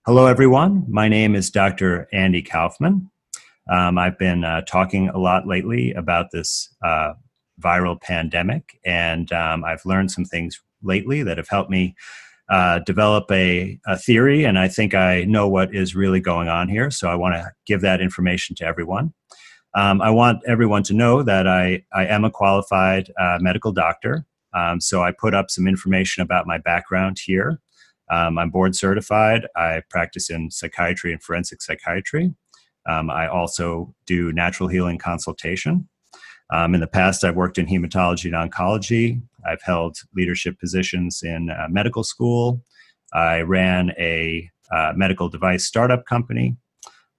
Hello, everyone. My name is Dr. Andy Kaufman. I've been talking a lot lately about this viral pandemic, and I've learned some things lately that have helped me develop a theory, and I think I know what is really going on here, so I want to give that information to everyone. I want everyone to know that I am a qualified medical doctor, so I put up some information about my background here. I'm board certified. I practice in psychiatry and forensic psychiatry. I also do natural healing consultation. In the past, I've worked in hematology and oncology. I've held leadership positions in medical school. I ran a medical device startup company.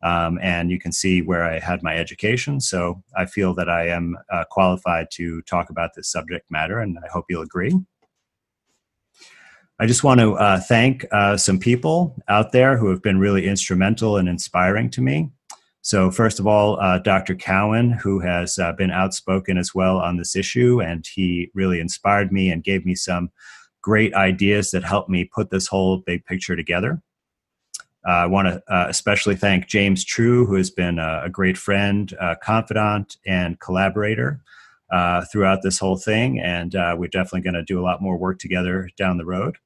And you can see where I had my education. So I feel that I am qualified to talk about this subject matter, and I hope you'll agree. I just want to thank some people out there who have been really instrumental and inspiring to me. So first of all, Dr. Cowan, who has been outspoken as well on this issue, and he really inspired me and gave me some great ideas that helped me put this whole big picture together. I want to especially thank James True, who has been a great friend, confidant, and collaborator throughout this whole thing, and we're definitely going to do a lot more work together down the road.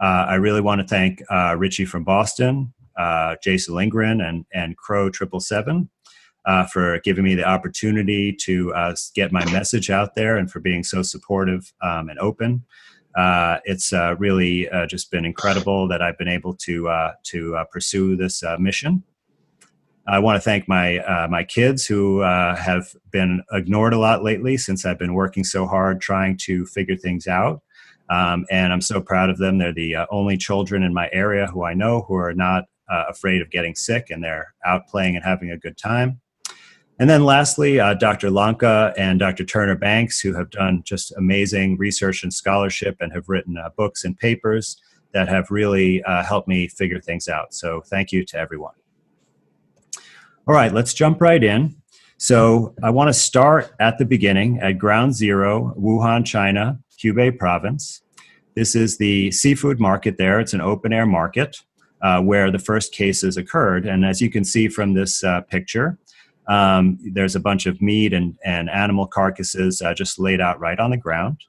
I really want to thank Richie from Boston, Jason Lindgren, and Crow 777 for giving me the opportunity to get my message out there and for being so supportive and open. It's really just been incredible that I've been able to pursue this mission. I want to thank my kids who have been ignored a lot lately since I've been working so hard trying to figure things out. And I'm so proud of them. They're the only children in my area who I know who are not afraid of getting sick, and they're out playing and having a good time. And then lastly, Dr. Lanka and Dr. Turner Banks, who have done just amazing research and scholarship and have written books and papers that have really helped me figure things out. So thank you to everyone. All right, let's jump right in. So I want to start at the beginning at ground zero, Wuhan, China, Hubei province. This is the seafood market there. It's an open air market where the first cases occurred. And as you can see from this picture, there's a bunch of meat and animal carcasses just laid out right on the ground.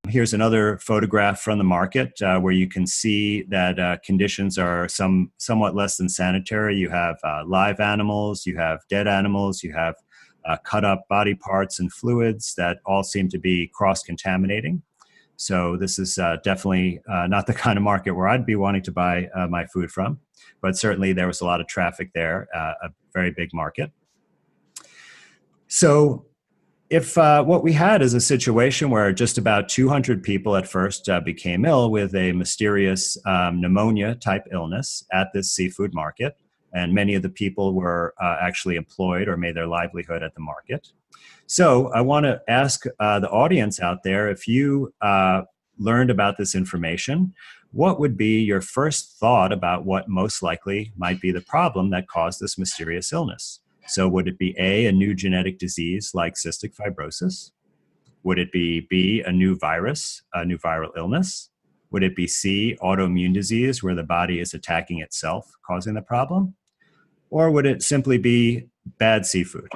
Here's another photograph from the market where you can see that conditions are somewhat less than sanitary. You have live animals, you have dead animals, you have cut up body parts and fluids that all seem to be cross-contaminating. So this is definitely not the kind of market where I'd be wanting to buy my food from, but certainly there was a lot of traffic there, a very big market. So if what we had is a situation where just about 200 people at first became ill with a mysterious pneumonia-type illness at this seafood market, and many of the people were actually employed or made their livelihood at the market. So I want to ask the audience out there, if you learned about this information, what would be your first thought about what most likely might be the problem that caused this mysterious illness? So would it be A, a new genetic disease like cystic fibrosis? Would it be B, a new virus, a new viral illness? Would it be C, autoimmune disease where the body is attacking itself, causing the problem? Or would it simply be bad seafood?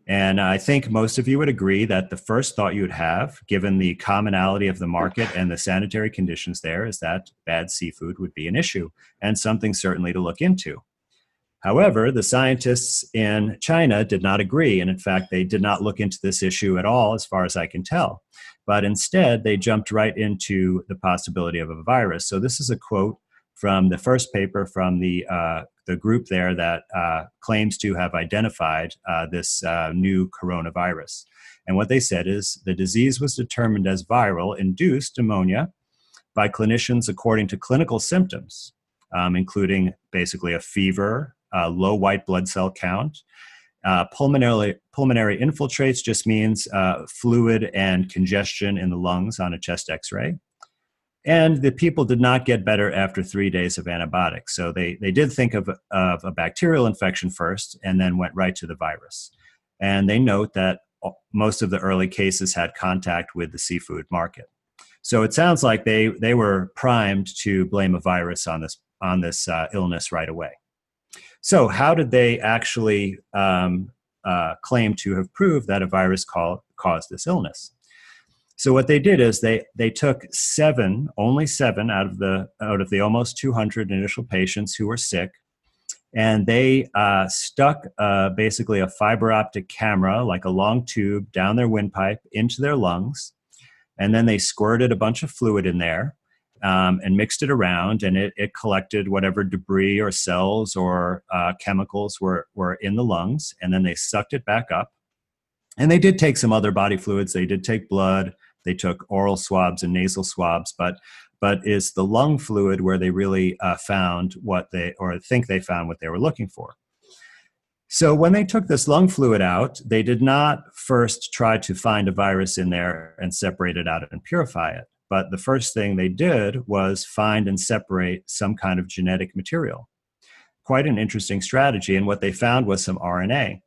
And I think most of you would agree that the first thought you would have, given the commonality of the market and the sanitary conditions there, is that bad seafood would be an issue and something certainly to look into. However, the scientists in China did not agree. And in fact, they did not look into this issue at all, as far as I can tell. But instead, they jumped right into the possibility of a virus. So this is a quote from the first paper from the group there that claims to have identified this new coronavirus. And what they said is the disease was determined as viral-induced pneumonia by clinicians according to clinical symptoms, including basically a fever, low white blood cell count. Pulmonary infiltrates just means fluid and congestion in the lungs on a chest x-ray. And the people did not get better after 3 days of antibiotics. So they did think of a bacterial infection first and then went right to the virus. And they note that most of the early cases had contact with the seafood market. So it sounds like they were primed to blame a virus on this illness right away. So how did they actually claim to have proved that a virus caused this illness? So what they did is they took only seven out of the almost 200 initial patients who were sick, and they stuck basically a fiber optic camera, like a long tube, down their windpipe into their lungs, and then they squirted a bunch of fluid in there and mixed it around, and it collected whatever debris or cells or chemicals were in the lungs, and then they sucked it back up. And they did take some other body fluids. They did take blood. They took oral swabs and nasal swabs, but it's the lung fluid where they really found think they found what they were looking for. So when they took this lung fluid out, they did not first try to find a virus in there and separate it out and purify it. But the first thing they did was find and separate some kind of genetic material. Quite an interesting strategy. And what they found was some RNA.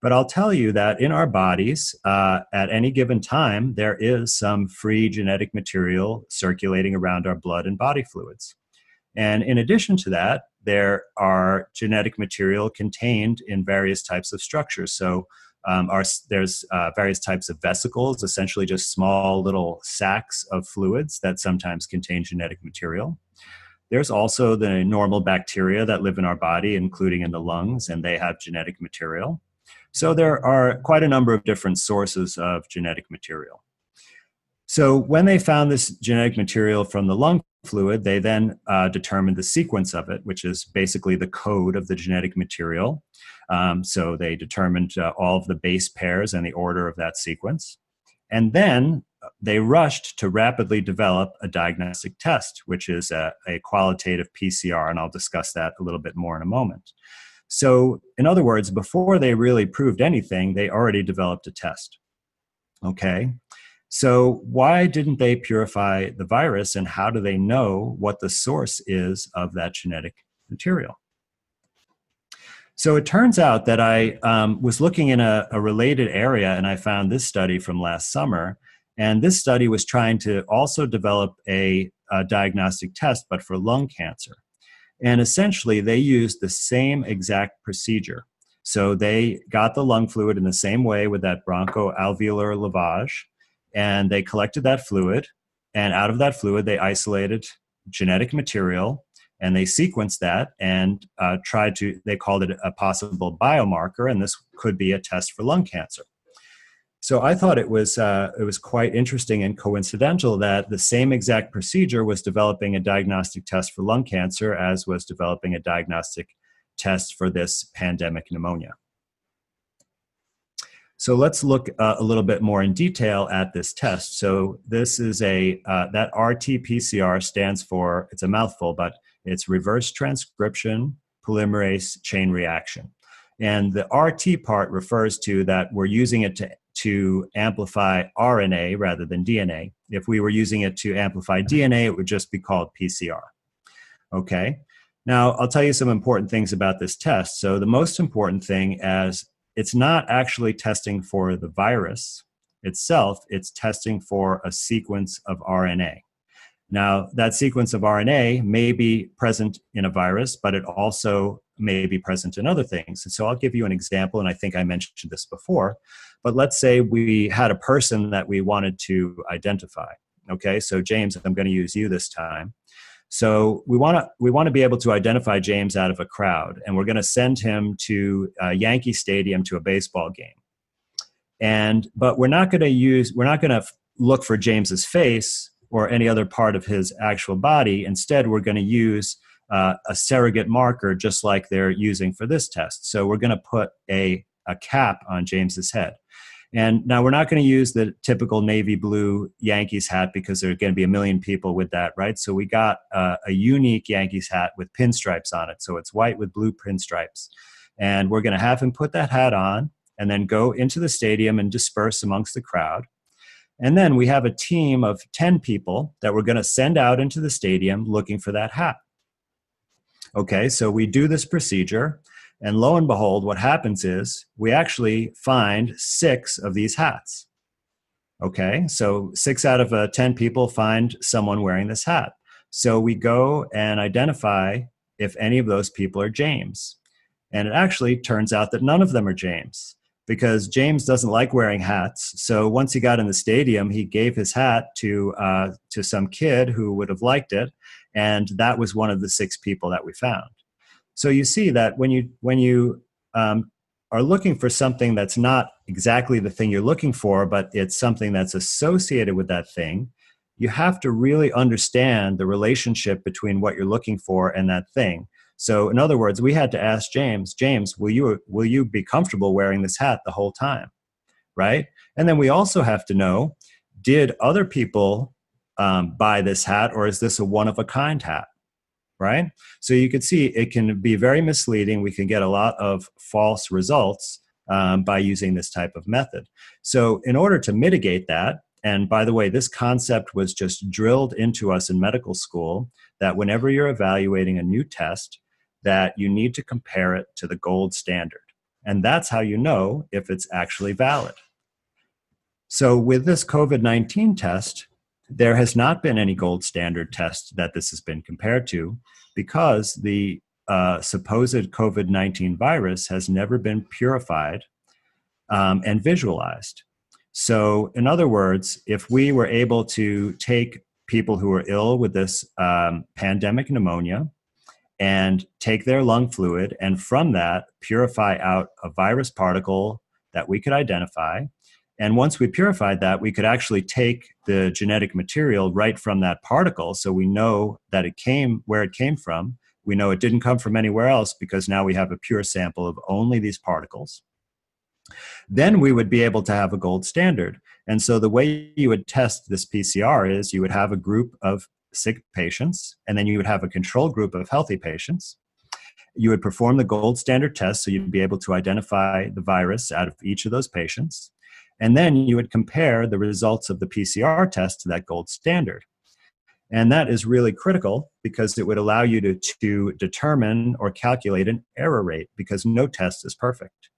But I'll tell you that in our bodies, at any given time, there is some free genetic material circulating around our blood and body fluids. And in addition to that, there are genetic material contained in various types of structures. So there's various types of vesicles, essentially just small little sacs of fluids that sometimes contain genetic material. There's also the normal bacteria that live in our body, including in the lungs, and they have genetic material. So there are quite a number of different sources of genetic material. So when they found this genetic material from the lung fluid, they then determined the sequence of it, which is basically the code of the genetic material. So they determined all of the base pairs and the order of that sequence. And then they rushed to rapidly develop a diagnostic test, which is a qualitative PCR, and I'll discuss that a little bit more in a moment. So in other words, before they really proved anything, they already developed a test. Okay, so why didn't they purify the virus, and how do they know what the source is of that genetic material? So it turns out that I was looking in a related area, and I found this study from last summer. And this study was trying to also develop a diagnostic test, but for lung cancer. And essentially, they used the same exact procedure. So they got the lung fluid in the same way with that bronchoalveolar lavage, and they collected that fluid. And out of that fluid, they isolated genetic material, and they sequenced that and they called it a possible biomarker, and this could be a test for lung cancer. So I thought it was quite interesting and coincidental that the same exact procedure was developing a diagnostic test for lung cancer as was developing a diagnostic test for this pandemic pneumonia. So let's look a little bit more in detail at this test. So this is that RT-PCR stands for, it's a mouthful, but it's reverse transcription polymerase chain reaction. And the RT part refers to that we're using it to amplify RNA rather than DNA. If we were using it to amplify DNA, it would just be called PCR. Okay. Now, I'll tell you some important things about this test. So the most important thing is it's not actually testing for the virus itself, it's testing for a sequence of RNA. Now, that sequence of RNA may be present in a virus, but it also may be present in other things. And so I'll give you an example, and I think I mentioned this before, but let's say we had a person that we wanted to identify. Okay, so James, I'm going to use you this time. So we want to be able to identify James out of a crowd, and we're going to send him to Yankee Stadium to a baseball game. But we're not going to look for James's face or any other part of his actual body. Instead, we're going to use a surrogate marker just like they're using for this test. So we're going to put a cap on James's head. And now we're not going to use the typical navy blue Yankees hat because there are going to be a million people with that, right? So we got a unique Yankees hat with pinstripes on it. So it's white with blue pinstripes. And we're going to have him put that hat on and then go into the stadium and disperse amongst the crowd. And then we have a team of 10 people that we're going to send out into the stadium looking for that hat. Okay, so we do this procedure, and lo and behold, what happens is we actually find 6 of these hats. Okay, so 6 out of 10 people find someone wearing this hat. So we go and identify if any of those people are James. And it actually turns out that none of them are James, because James doesn't like wearing hats. So once he got in the stadium, he gave his hat to some kid who would have liked it, and that was one of the 6 people that we found. So you see that when you are looking for something that's not exactly the thing you're looking for, but it's something that's associated with that thing, you have to really understand the relationship between what you're looking for and that thing. So in other words, we had to ask James, will you be comfortable wearing this hat the whole time? Right? And then we also have to know, did other people buy this hat, or is this a one of a kind hat? Right? So you can see it can be very misleading. We can get a lot of false results by using this type of method. So in order to mitigate that, and by the way, this concept was just drilled into us in medical school, that whenever you're evaluating a new test, that you need to compare it to the gold standard. And that's how you know if it's actually valid. So with this COVID-19 test, there has not been any gold standard test that this has been compared to, because the supposed COVID-19 virus has never been purified and visualized. So in other words, if we were able to take people who are ill with this pandemic pneumonia and take their lung fluid, and from that purify out a virus particle that we could identify, and once we purified that, we could actually take the genetic material right from that particle, so we know that it came where it came from. We know it didn't come from anywhere else, because now we have a pure sample of only these particles. Then we would be able to have a gold standard. And so the way you would test this PCR is you would have a group of sick patients, and then you would have a control group of healthy patients. You would perform the gold standard test, so you'd be able to identify the virus out of each of those patients. And then you would compare the results of the PCR test to that gold standard. And that is really critical, because it would allow you to determine or calculate an error rate, because no test is perfect.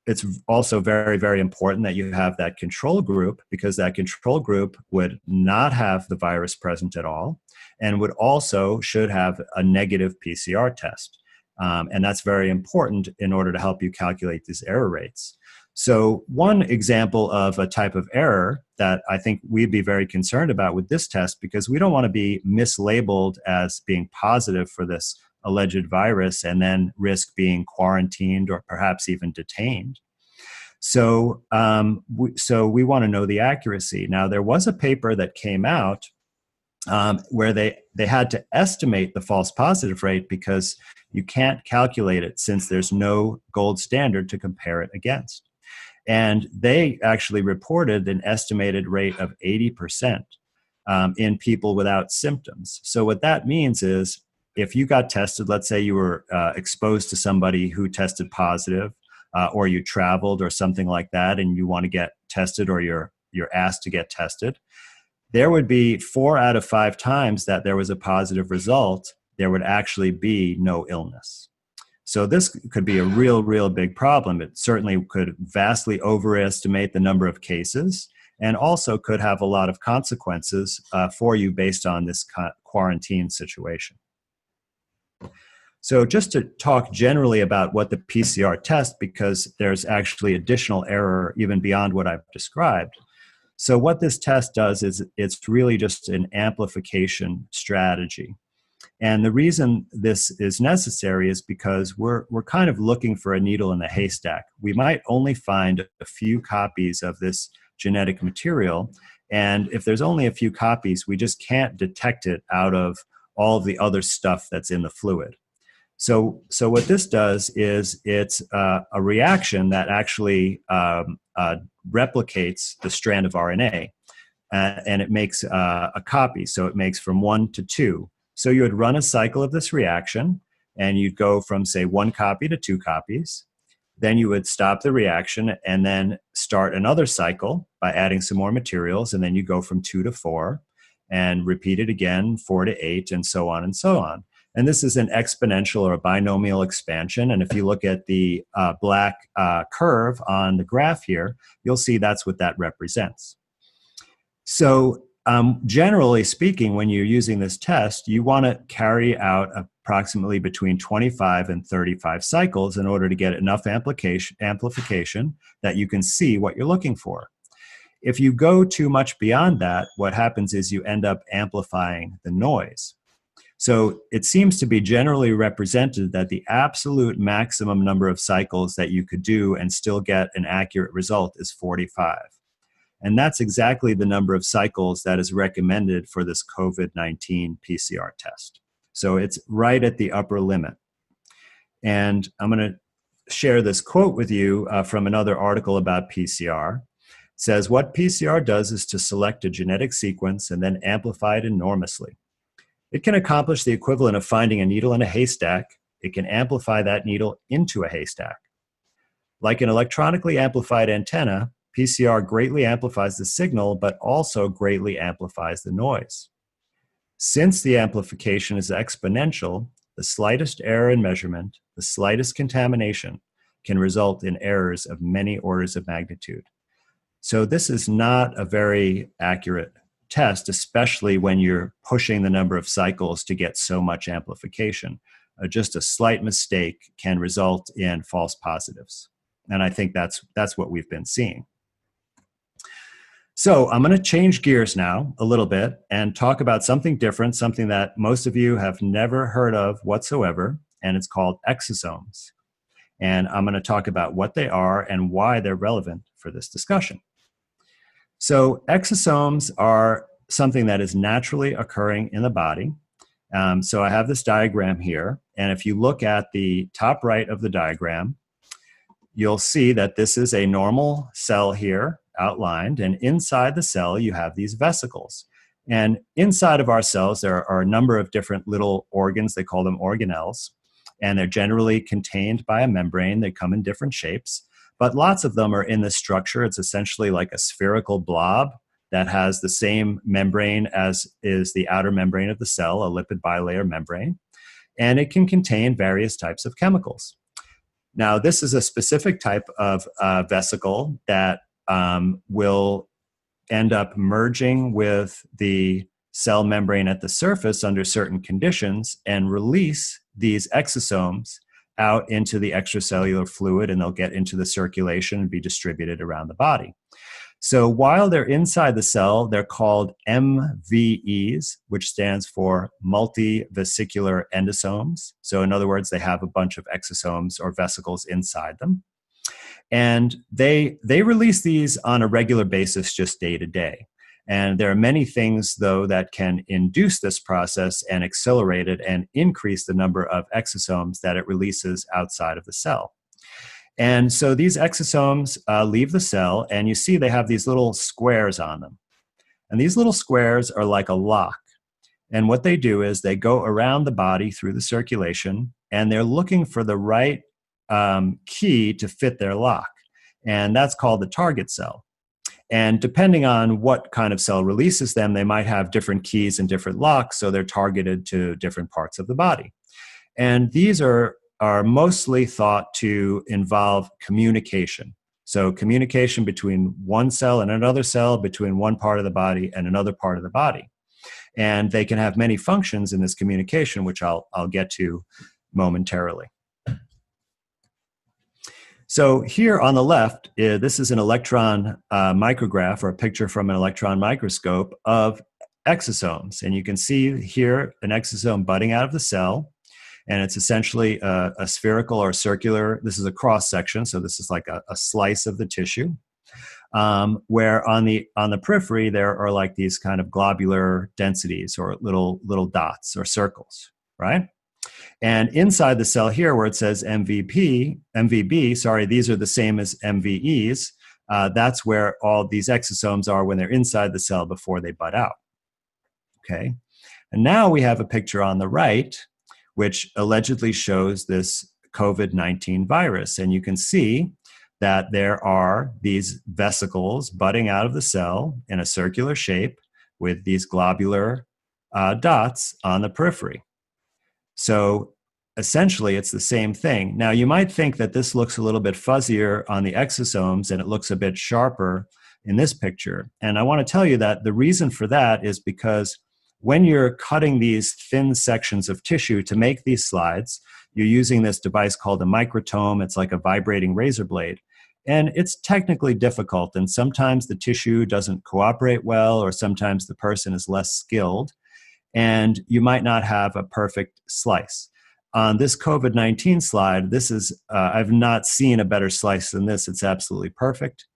It's also very, very important that you have that control group, because that control group would not have the virus present at all, and would also should have a negative PCR test. And that's very important in order to help you calculate these error rates. So one example of a type of error that I think we'd be very concerned about with this test, because we don't want to be mislabeled as being positive for this alleged virus and then risk being quarantined or perhaps even detained. So we want to know the accuracy. Now, there was a paper that came out where they had to estimate the false positive rate, because you can't calculate it since there's no gold standard to compare it against. And they actually reported an estimated rate of 80% in people without symptoms. So what that means is, if you got tested, let's say you were exposed to somebody who tested positive, or you traveled or something like that, and you want to get tested, or you're asked to get tested, there would be 4 out of 5 times that there was a positive result, there would actually be no illness. So this could be a real big problem. It certainly could vastly overestimate the number of cases, and also could have a lot of consequences for you based on this quarantine situation. So just to talk generally about what the PCR test, because there's actually additional error even beyond what I've described. So what this test does is it's really just an amplification strategy. And the reason this is necessary is because we're kind of looking for a needle in the haystack. We might only find a few copies of this genetic material, and if there's only a few copies, we just can't detect it out of all of the other stuff that's in the fluid. So what this does is it's a reaction that actually replicates the strand of RNA, and it makes a copy. So it makes from 1 to 2. So you would run a cycle of this reaction, and you'd go from, say, 1 copy to 2 copies. Then you would stop the reaction and then start another cycle by adding some more materials, and then you go from 2 to 4 and repeat it again, 4 to 8, and so on and so on. And this is an exponential or a binomial expansion. And if you look at the black curve on the graph here, you'll see that's what that represents. So, generally speaking, when you're using this test, you want to carry out approximately between 25 and 35 cycles in order to get enough amplification that you can see what you're looking for. If you go too much beyond that, what happens is you end up amplifying the noise. So it seems to be generally represented that the absolute maximum number of cycles that you could do and still get an accurate result is 45. And that's exactly the number of cycles that is recommended for this COVID-19 PCR test. So it's right at the upper limit. And I'm going to share this quote with you from another article about PCR. It says, what PCR does is to select a genetic sequence and then amplify it enormously. It can accomplish the equivalent of finding a needle in a haystack. It can amplify that needle into a haystack. Like an electronically amplified antenna, PCR greatly amplifies the signal, but also greatly amplifies the noise. Since the amplification is exponential, the slightest error in measurement, the slightest contamination, can result in errors of many orders of magnitude. So this is not a very accurate test, especially when you're pushing the number of cycles to get so much amplification. Just a slight mistake can result in false positives. And I think that's what we've been seeing. So I'm going to change gears now a little bit and talk about something different, something that most of you have never heard of whatsoever, and it's called exosomes. And I'm going to talk about what they are and why they're relevant for this discussion. So exosomes are something that is naturally occurring in the body. So I have this diagram here, and if you look at the top right of the diagram, you'll see that this is a normal cell here outlined, and inside the cell you have these vesicles. And inside of our cells there are a number of different little organs, they call them organelles, and they're generally contained by a membrane. They come in different shapes, but lots of them are in this structure. It's essentially like a spherical blob that has the same membrane as is the outer membrane of the cell, a lipid bilayer membrane, and it can contain various types of chemicals. Now, this is a specific type of vesicle that will end up merging with the cell membrane at the surface under certain conditions and release these exosomes out into the extracellular fluid, and they'll get into the circulation and be distributed around the body. So while they're inside the cell, they're called MVEs, which stands for multivesicular endosomes. So in other words, they have a bunch of exosomes or vesicles inside them. And they release these on a regular basis, just day to day. And there are many things, though, that can induce this process and accelerate it and increase the number of exosomes that it releases outside of the cell. And so these exosomes leave the cell, and you see they have these little squares on them. And these little squares are like a lock. And what they do is they go around the body through the circulation, and they're looking for the right key to fit their lock. And that's called the target cell. And depending on what kind of cell releases them, they might have different keys and different locks, so they're targeted to different parts of the body. And these are mostly thought to involve communication. So communication between one cell and another cell, between one part of the body and another part of the body. And they can have many functions in this communication, which I'll get to momentarily. So here on the left, this is an electron micrograph, or a picture from an electron microscope of exosomes. And you can see here an exosome budding out of the cell. And it's essentially a spherical or circular, this is a cross section, so this is like a slice of the tissue, where on the periphery there are like these kind of globular densities or little dots or circles, right? And inside the cell here where it says MVB, sorry, these are the same as MVEs, that's where all these exosomes are when they're inside the cell before they bud out, okay? And now we have a picture on the right which allegedly shows this COVID-19 virus. And you can see that there are these vesicles budding out of the cell in a circular shape with these globular dots on the periphery. So essentially, it's the same thing. Now, you might think that this looks a little bit fuzzier on the exosomes and it looks a bit sharper in this picture. And I want to tell you that the reason for that is because when you're cutting these thin sections of tissue to make these slides, you're using this device called a microtome. It's like a vibrating razor blade. And it's technically difficult, and sometimes the tissue doesn't cooperate well, or sometimes the person is less skilled, and you might not have a perfect slice. On this COVID-19 slide, this is, I've not seen a better slice than this. It's absolutely perfect.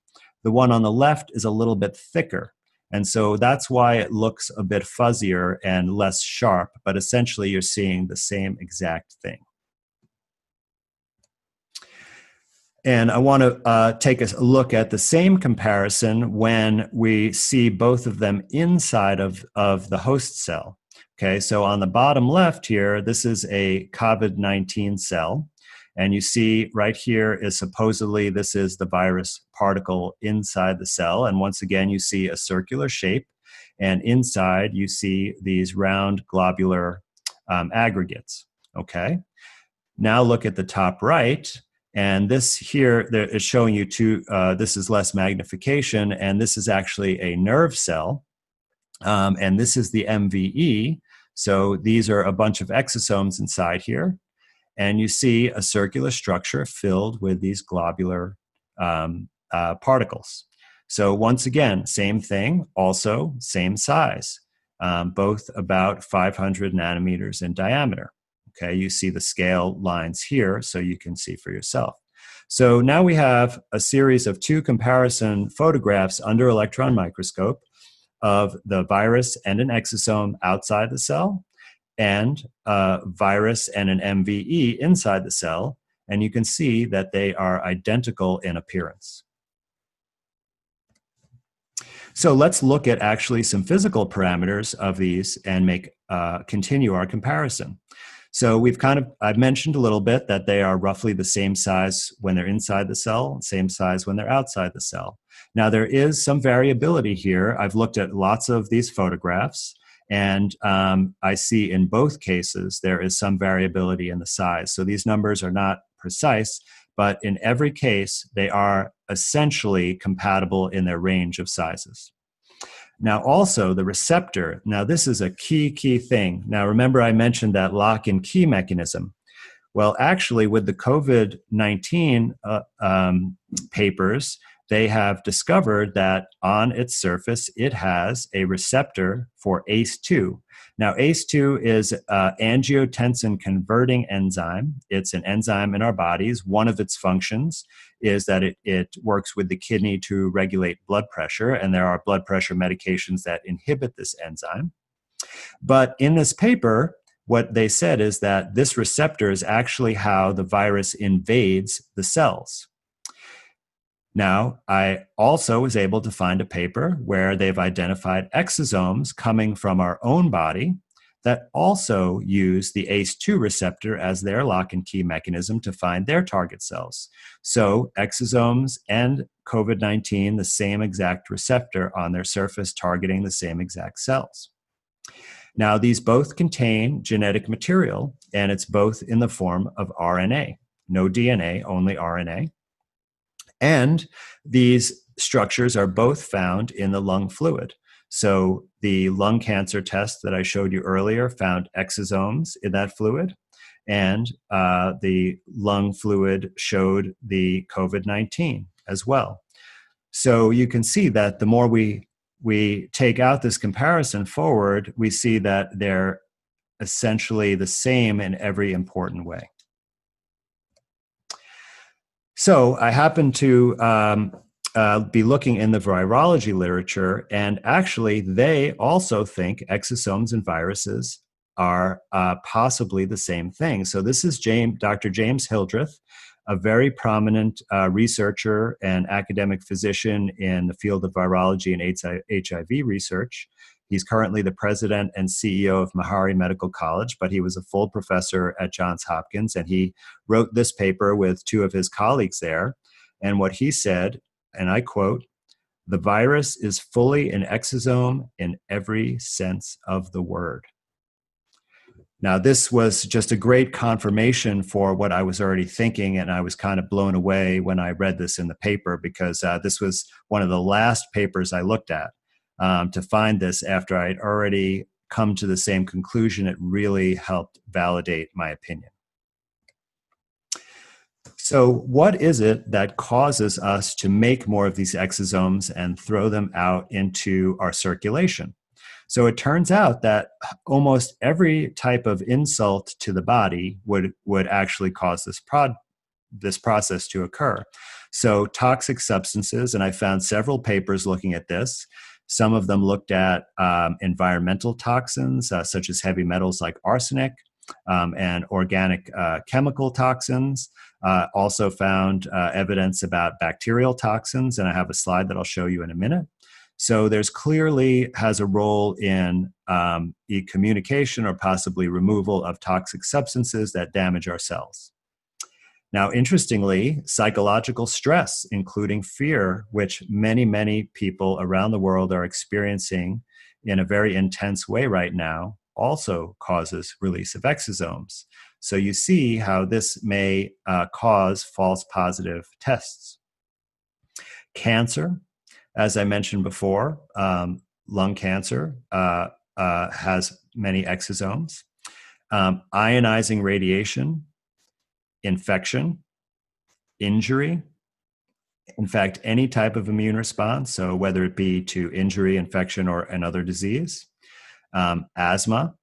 The one on the left is a little bit thicker, and so that's why it looks a bit fuzzier and less sharp, but essentially you're seeing the same exact thing. And I want to take a look at the same comparison when we see both of them inside of the host cell. Okay, so on the bottom left here, this is a COVID-19 cell. And you see right here is supposedly this is the virus particle inside the cell. And once again, you see a circular shape. And inside, you see these round globular aggregates. Okay, now look at the top right. And this here is showing you this is less magnification, and this is actually a nerve cell. And this is the MVE. So these are a bunch of exosomes inside here. And you see a circular structure filled with these globular particles. So once again, same thing, also same size, both about 500 nanometers in diameter. Okay, you see the scale lines here, so you can see for yourself. So now we have a series of 2 comparison photographs under electron microscope of the virus and an exosome outside the cell, and a virus and an MVE inside the cell, and you can see that they are identical in appearance. So let's look at actually some physical parameters of these and continue our comparison. So I've mentioned a little bit that they are roughly the same size when they're inside the cell, same size when they're outside the cell. Now there is some variability here. I've looked at lots of these photographs, and I see in both cases there is some variability in the size. So these numbers are not precise, but in every case they are essentially compatible in their range of sizes. Now also the receptor, now this is a key thing. Now remember I mentioned that lock and key mechanism. Well, actually with the COVID-19 papers, they have discovered that on its surface it has a receptor for ACE2. Now ACE2 is an angiotensin converting enzyme. It's an enzyme in our bodies. One of its functions is that it works with the kidney to regulate blood pressure, and there are blood pressure medications that inhibit this enzyme. But in this paper, what they said is that this receptor is actually how the virus invades the cells. Now, I also was able to find a paper where they've identified exosomes coming from our own body that also use the ACE2 receptor as their lock and key mechanism to find their target cells. So exosomes and COVID-19, the same exact receptor on their surface targeting the same exact cells. Now, these both contain genetic material, and it's both in the form of RNA. No DNA, only RNA. And these structures are both found in the lung fluid. So the lung cancer test that I showed you earlier found exosomes in that fluid, and the lung fluid showed the COVID-19 as well. So you can see that the more we take out this comparison forward, we see that they're essentially the same in every important way. So I happen to be looking in the virology literature, and actually they also think exosomes and viruses are possibly the same thing. So this is Dr. James Hildreth, a very prominent researcher and academic physician in the field of virology and HIV research. He's currently the president and CEO of Meharry Medical College, but he was a full professor at Johns Hopkins, and he wrote this paper with 2 of his colleagues there. And what he said, and I quote, "The virus is fully an exosome in every sense of the word." Now, this was just a great confirmation for what I was already thinking, and I was kind of blown away when I read this in the paper, because this was one of the last papers I looked at to find this after I'd already come to the same conclusion. It really helped validate my opinion. So what is it that causes us to make more of these exosomes and throw them out into our circulation? So it turns out that almost every type of insult to the body would actually cause this process to occur. So toxic substances, and I found several papers looking at this. Some of them looked at environmental toxins, such as heavy metals like arsenic, and organic chemical toxins. Also found evidence about bacterial toxins, and I have a slide that I'll show you in a minute. So there's clearly has a role in communication or possibly removal of toxic substances that damage our cells. Now, interestingly, psychological stress, including fear, which many, many people around the world are experiencing in a very intense way right now, also causes release of exosomes. So you see how this may cause false positive tests. Cancer, as I mentioned before, lung cancer has many exosomes. Ionizing radiation, infection, injury, in fact, any type of immune response, so whether it be to injury, infection, or another disease. Asthma.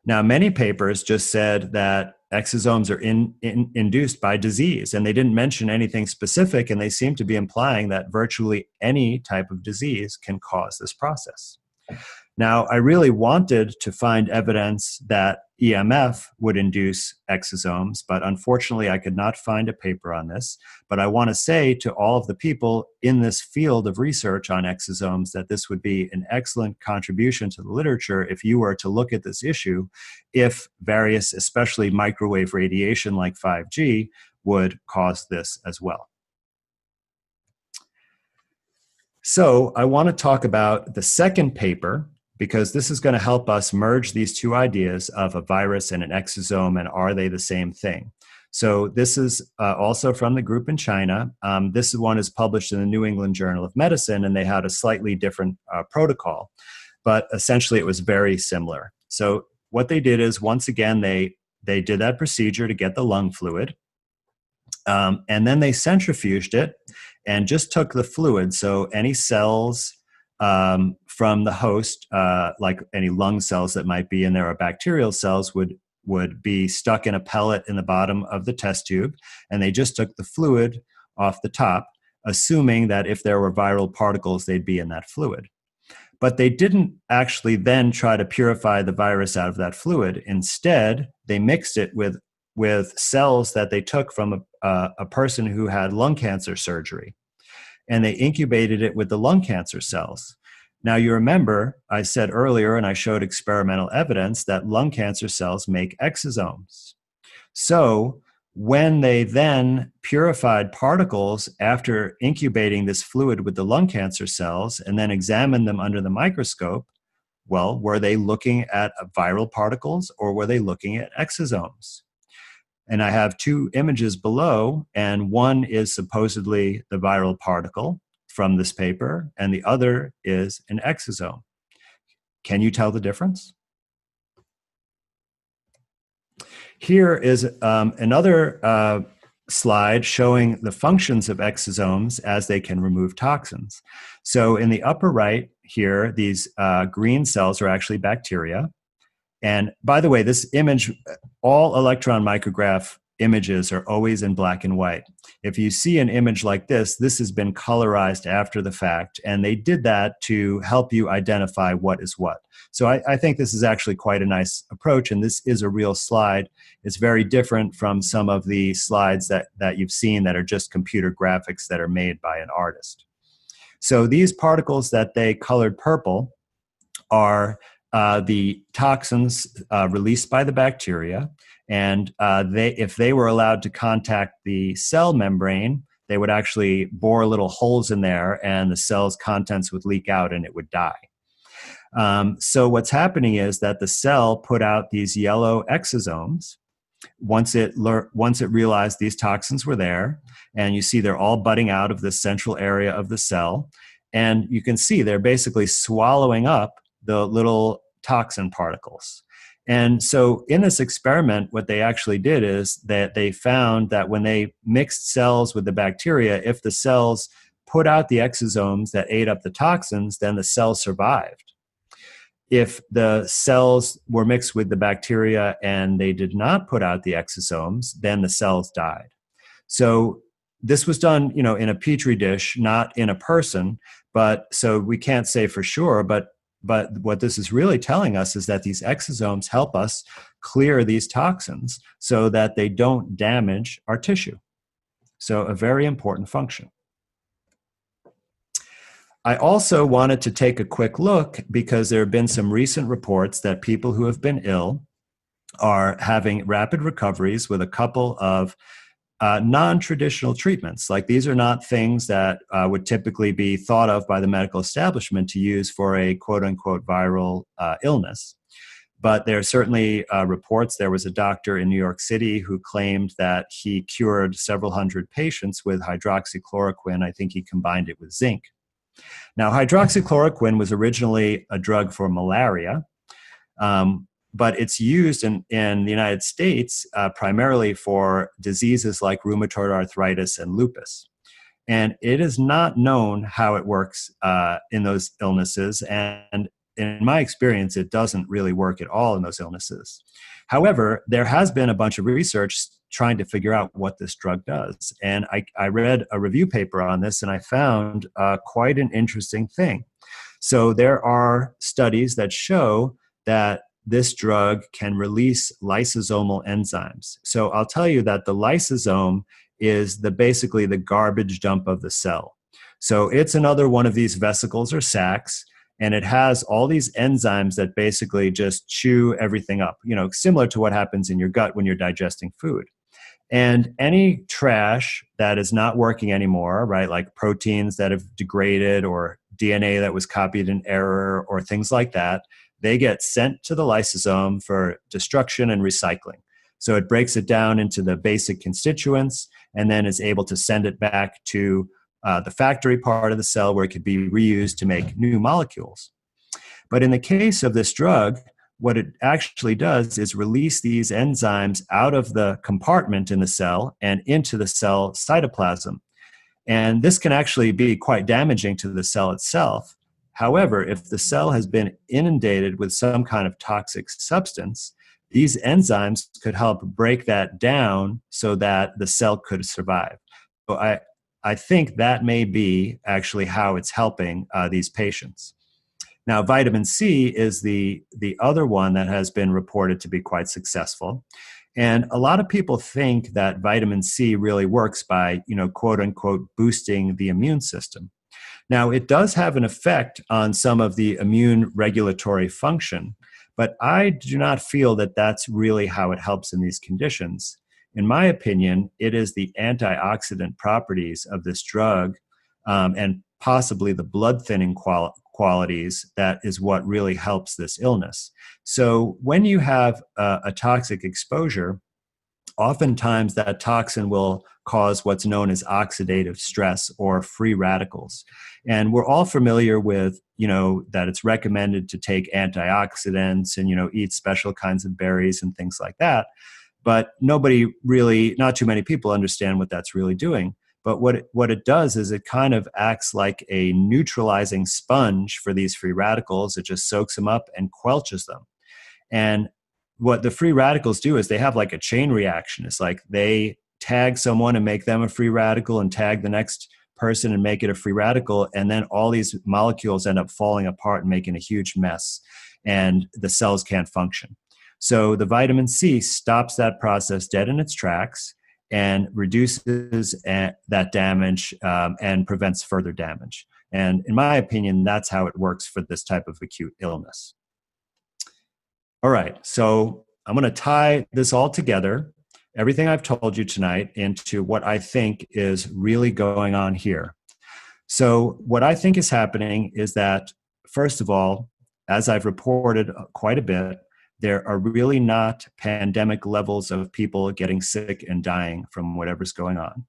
Now, many papers just said that exosomes are induced by disease, and they didn't mention anything specific, and they seem to be implying that virtually any type of disease can cause this process. Now, I really wanted to find evidence that EMF would induce exosomes, but unfortunately I could not find a paper on this. But I want to say to all of the people in this field of research on exosomes that this would be an excellent contribution to the literature if you were to look at this issue, if various, especially microwave radiation like 5G, would cause this as well. So I want to talk about the second paper, because this is going to help us merge these two ideas of a virus and an exosome, and are they the same thing? So this is also from the group in China. This one is published in the New England Journal of Medicine, and they had a slightly different protocol, but essentially it was very similar. So what they did is, once again, they did that procedure to get the lung fluid, and then they centrifuged it and just took the fluid. So any cells from the host, like any lung cells that might be in there, or bacterial cells, would be stuck in a pellet in the bottom of the test tube, and they just took the fluid off the top, assuming that if there were viral particles, they'd be in that fluid. But they didn't actually then try to purify the virus out of that fluid. Instead, they mixed it with cells that they took from a person who had lung cancer surgery, and they incubated it with the lung cancer cells. Now, you remember I said earlier, and I showed experimental evidence, that lung cancer cells make exosomes. So when they then purified particles after incubating this fluid with the lung cancer cells and then examined them under the microscope, well, were they looking at viral particles, or were they looking at exosomes? And I have two images below, and one is supposedly the viral particle from this paper, and the other is an exosome. Can you tell the difference? Here is another slide showing the functions of exosomes as they can remove toxins. So in the upper right here, these green cells are actually bacteria. And by the way, this image, all electron micrograph images are always in black and white. If you see an image like this has been colorized after the fact, and they did that to help you identify what is what. So I think this is actually quite a nice approach, and this is a real slide. It's very different from some of the slides that you've seen that are just computer graphics that are made by an artist. So these particles that they colored purple are the toxins released by the bacteria, and if they were allowed to contact the cell membrane, they would actually bore little holes in there, and the cell's contents would leak out and it would die. So what's happening is that the cell put out these yellow exosomes once it realized these toxins were there, and you see they're all budding out of this central area of the cell, and you can see they're basically swallowing up the little toxin particles. And so in this experiment, what they actually did is that they found that when they mixed cells with the bacteria, if the cells put out the exosomes that ate up the toxins, then the cells survived. If the cells were mixed with the bacteria and they did not put out the exosomes, then the cells died. So this was done, in a petri dish, not in a person, but so we can't say for sure, but what this is really telling us is that these exosomes help us clear these toxins so that they don't damage our tissue. So a very important function. I also wanted to take a quick look because there have been some recent reports that people who have been ill are having rapid recoveries with a couple of non-traditional treatments. Like, these are not things that would typically be thought of by the medical establishment to use for a quote-unquote viral illness. But there are certainly reports. There was a doctor in New York City who claimed that he cured several hundred patients with hydroxychloroquine. I think he combined it with zinc. Now, hydroxychloroquine was originally a drug for malaria, but it's used in the United States primarily for diseases like rheumatoid arthritis and lupus. And it is not known how it works in those illnesses. And in my experience, it doesn't really work at all in those illnesses. However, there has been a bunch of research trying to figure out what this drug does. And I read a review paper on this, and I found quite an interesting thing. So there are studies that show that this drug can release lysosomal enzymes. So I'll tell you that the lysosome is basically the garbage dump of the cell. So it's another one of these vesicles or sacs, and it has all these enzymes that basically just chew everything up, similar to what happens in your gut when you're digesting food. And any trash that is not working anymore, right, like proteins that have degraded or DNA that was copied in error or things like that, they get sent to the lysosome for destruction and recycling. So it breaks it down into the basic constituents and then is able to send it back to the factory part of the cell where it could be reused to make new molecules. But in the case of this drug, what it actually does is release these enzymes out of the compartment in the cell and into the cell cytoplasm. And this can actually be quite damaging to the cell itself. However, if the cell has been inundated with some kind of toxic substance, these enzymes could help break that down so that the cell could survive. So I think that may be actually how it's helping these patients. Now, vitamin C is the other one that has been reported to be quite successful. And a lot of people think that vitamin C really works by, quote unquote, boosting the immune system. Now, it does have an effect on some of the immune regulatory function, but I do not feel that that's really how it helps in these conditions. In my opinion, it is the antioxidant properties of this drug and possibly the blood thinning qualities that is what really helps this illness. So when you have a toxic exposure, oftentimes that toxin will cause what's known as oxidative stress or free radicals. And we're all familiar with, that it's recommended to take antioxidants and, eat special kinds of berries and things like that. But not too many people understand what that's really doing. But what it does is it kind of acts like a neutralizing sponge for these free radicals. It just soaks them up and quelches them. And what the free radicals do is they have like a chain reaction. It's like they tag someone and make them a free radical and tag the next person and make it a free radical. And then all these molecules end up falling apart and making a huge mess. And the cells can't function. So the vitamin C stops that process dead in its tracks and reduces that damage and prevents further damage. And in my opinion, that's how it works for this type of acute illness. All right, so I'm going to tie this all together, everything I've told you tonight, into what I think is really going on here. So what I think is happening is that, first of all, as I've reported quite a bit, there are really not pandemic levels of people getting sick and dying from whatever's going on.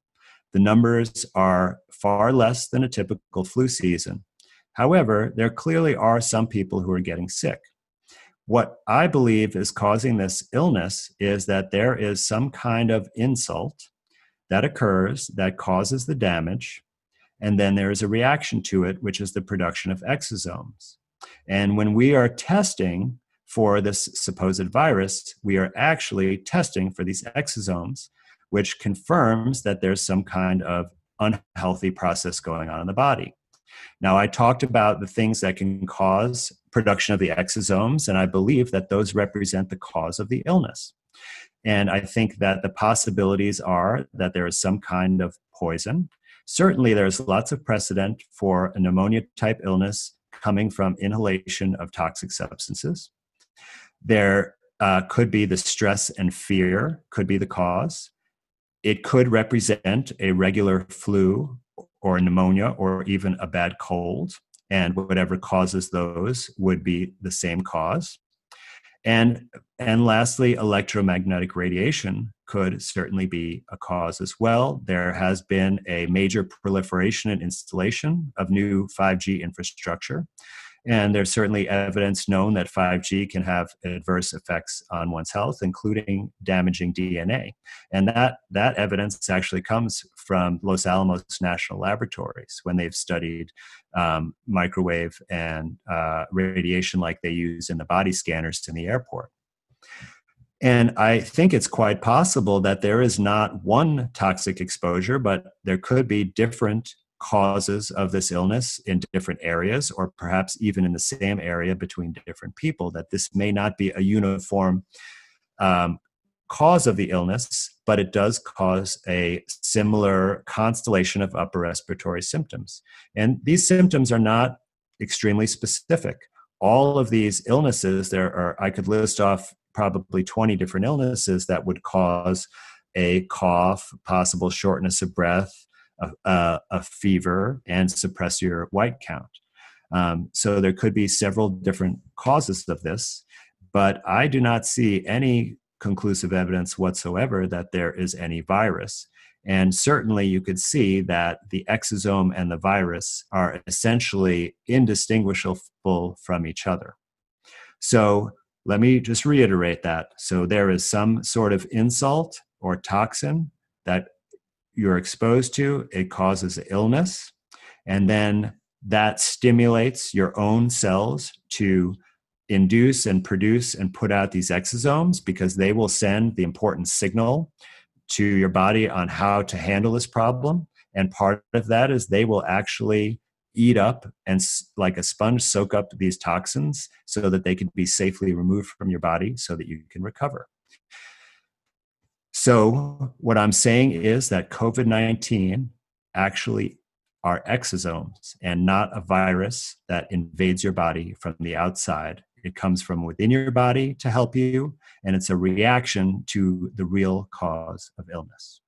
The numbers are far less than a typical flu season. However, there clearly are some people who are getting sick. What I believe is causing this illness is that there is some kind of insult that occurs that causes the damage, and then there is a reaction to it, which is the production of exosomes. And when we are testing for this supposed virus, we are actually testing for these exosomes, which confirms that there's some kind of unhealthy process going on in the body. Now, I talked about the things that can cause production of the exosomes, and I believe that those represent the cause of the illness. And I think that the possibilities are that there is some kind of poison. Certainly, there's lots of precedent for a pneumonia-type illness coming from inhalation of toxic substances. There could be the stress and fear could be the cause. It could represent a regular flu or pneumonia or even a bad cold, and whatever causes those would be the same cause. And lastly, electromagnetic radiation could certainly be a cause as well. There has been a major proliferation and installation of new 5G infrastructure. And there's certainly evidence known that 5G can have adverse effects on one's health, including damaging DNA. And that evidence actually comes from Los Alamos National Laboratories when they've studied microwave and radiation like they use in the body scanners in the airport. And I think it's quite possible that there is not one toxic exposure, but there could be different causes of this illness in different areas, or perhaps even in the same area between different people, that this may not be a uniform cause of the illness, but it does cause a similar constellation of upper respiratory symptoms. And these symptoms are not extremely specific. All of these illnesses, I could list off probably 20 different illnesses that would cause a cough, possible shortness of breath, a fever, and suppress your white count. So there could be several different causes of this, but I do not see any conclusive evidence whatsoever that there is any virus. And certainly you could see that the exosome and the virus are essentially indistinguishable from each other. So let me just reiterate that. So there is some sort of insult or toxin that you're exposed to, it causes illness, and then that stimulates your own cells to induce and produce and put out these exosomes, because they will send the important signal to your body on how to handle this problem. And part of that is they will actually eat up and, like a sponge, soak up these toxins so that they can be safely removed from your body so that you can recover. So what I'm saying is that COVID-19 actually are exosomes and not a virus that invades your body from the outside. It comes from within your body to help you, and it's a reaction to the real cause of illness.